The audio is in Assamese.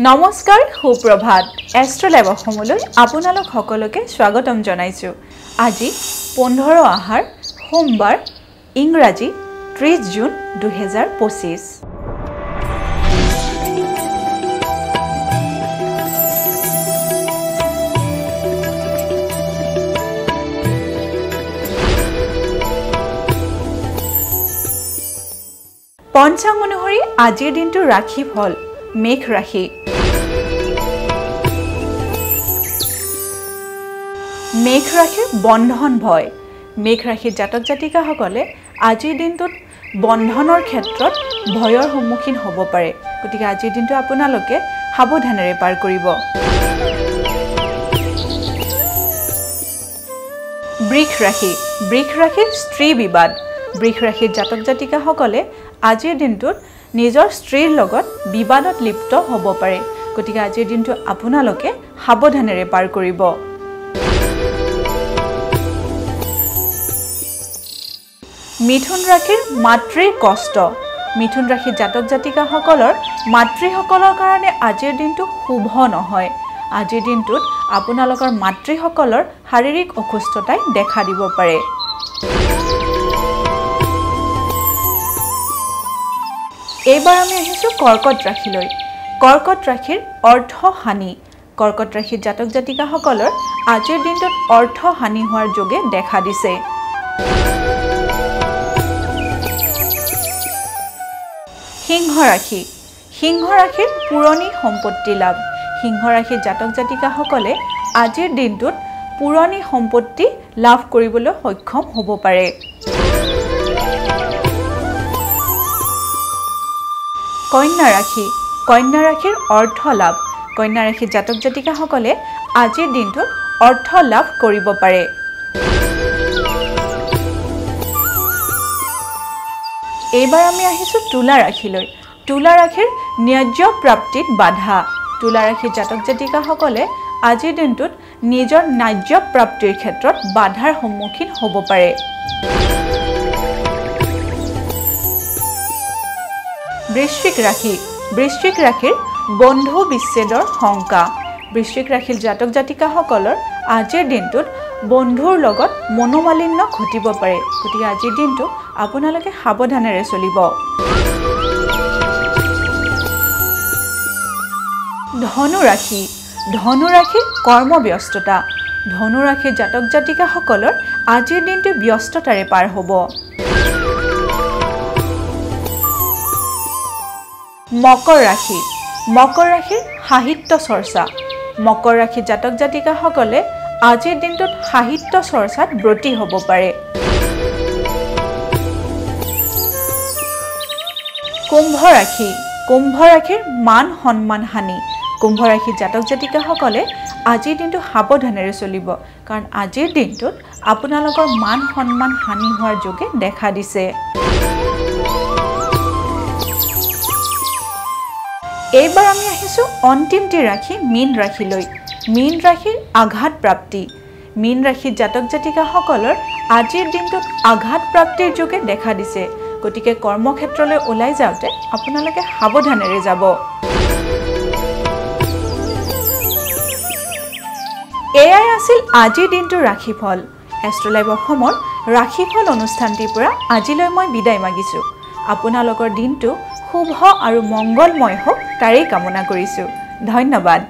নমস্কাৰ সুপ্ৰভাত এষ্ট্ৰলাইভ অসমলৈ আপোনালোক সকলোকে স্বাগতম জনাইছো। আজি 15 আহাৰ সোমবাৰ ইংৰাজী 30 জুন 2025। পঞ্চাং অনুসৰি আজিৰ দিনটো ৰাখি ফল মেঘ ৰাখি। মেঘ ৰাশিৰ বন্ধন ভয়। মেঘ ৰাশিৰ জাতক জাতিকাসকলে আজিৰ দিনটোত বন্ধনৰ ক্ষেত্ৰত ভয়ৰ সন্মুখীন হ'ব পাৰে, গতিকে আজিৰ দিনটো আপোনালোকে সাৱধানেৰে পাৰ কৰিব। বৃষ ৰাশি। বৃষ ৰাশিৰ স্ত্ৰী বিবাদ। বৃষ ৰাশিৰ জাতক জাতিকাসকলে আজিৰ দিনটোত নিজৰ স্ত্ৰীৰ লগত বিবাদত লিপ্ত হ'ব পাৰে, গতিকে আজিৰ দিনটো আপোনালোকে সাৱধানেৰে পাৰ কৰিব। মিথুন ৰাশিৰ মাতৃৰ কষ্ট। মিথুন ৰাশিৰ জাতক জাতিকাসকলৰ মাতৃসকলৰ কাৰণে আজিৰ দিনটো শুভ নহয়। আজিৰ দিনটোত আপোনালোকৰ মাতৃসকলৰ শাৰীৰিক অসুস্থতাই দেখা দিব পাৰে। এইবাৰ আমি আহিছোঁ কৰ্কট ৰাশিলৈ। কৰ্কট ৰাশিৰ অৰ্থ হানি। কৰ্কট ৰাশিৰ জাতক জাতিকাসকলৰ আজিৰ দিনটোত অৰ্থ হানি হোৱাৰ যোগে দেখা দিছে। সিংহ ৰাশি। সিংহ ৰাশিৰ পুৰণি সম্পত্তি লাভ। সিংহ ৰাশিৰ জাতক জাতিকাসকলে আজিৰ দিনটোত পুৰণি সম্পত্তি লাভ কৰিবলৈ সক্ষম হ'ব পাৰে। কন্যা ৰাশি। কন্যা ৰাশিৰ অৰ্থ লাভ। কন্যা ৰাশিৰ জাতক জাতিকাসকলে আজিৰ দিনটোত অৰ্থ লাভ কৰিব পাৰে। এইবাৰ আমি আহিছোঁ তুলা ৰাশিলৈ। তুলা ৰাশিৰ ন্যায্য প্ৰাপ্তিত বাধা। তুলা ৰাশিৰ জাতক জাতিকাসকলে আজিৰ দিনটোত নিজৰ ন্যায্য প্ৰাপ্তিৰ ক্ষেত্ৰত বাধাৰ সন্মুখীন হ'ব পাৰে। বৃশ্চিক ৰাশি। বৃশ্চিক ৰাশিৰ বন্ধু বিচ্ছেদৰ শংকা। বৃশ্চিক ৰাশিৰ জাতক জাতিকাসকলৰ আজিৰ দিনটোত বন্ধুৰ লগত মনোমালিন্য ঘটিব পাৰে, গতিকে আজিৰ দিনটো আপোনালোকে সাৱধানেৰে চলিব। ধনু ৰাশি। ধনু ৰাশিৰ কৰ্মব্যস্ততা। ধনু ৰাশিৰ জাতক জাতিকাসকলৰ আজিৰ দিনটো ব্যস্ততাৰে পাৰ হ'ব। মকৰ ৰাশি। মকৰ ৰাশিৰ সাহিত্য চৰ্চা। মকৰ ৰাশিৰ জাতক জাতিকাসকলে আজিৰ দিনটোত সাহিত্য চৰ্চাত ব্ৰতী হ'ব পাৰে। কুম্ভ ৰাশি। কুম্ভ ৰাশিৰ মান সন্মান হানি। কুম্ভ ৰাশিৰ জাতক জাতিকাসকলে আজিৰ দিনটো সাৱধানেৰে চলিব, কাৰণ আজিৰ দিনটোত আপোনালোকৰ মান সন্মান হানি হোৱাৰ যোগে দেখা দিছে। এইবাৰ আমি আহিছোঁ অন্তিমটি ৰাশি মীন ৰাশিলৈ। মীন ৰাশিৰ আঘাত প্ৰাপ্তি। মীন ৰাশিৰ জাতক জাতিকাসকলৰ আজিৰ দিনটোত আঘাত প্ৰাপ্তিৰ যোগে দেখা দিছে, গতিকে কৰ্মক্ষেত্ৰলৈ ওলাই যাওঁতে আপোনালোকে সাৱধানেৰে যাব। এয়াই আছিল আজিৰ দিনটোৰ ৰাশিফল। এষ্ট্ৰলাইভ অসমৰ ৰাশিফল অনুষ্ঠানটিৰ পৰা আজিলৈ মই বিদায় মাগিছোঁ। আপোনালোকৰ দিনটো শুভ আৰু মংগলময় হওক তাৰেই কামনা কৰিছোঁ। ধন্যবাদ।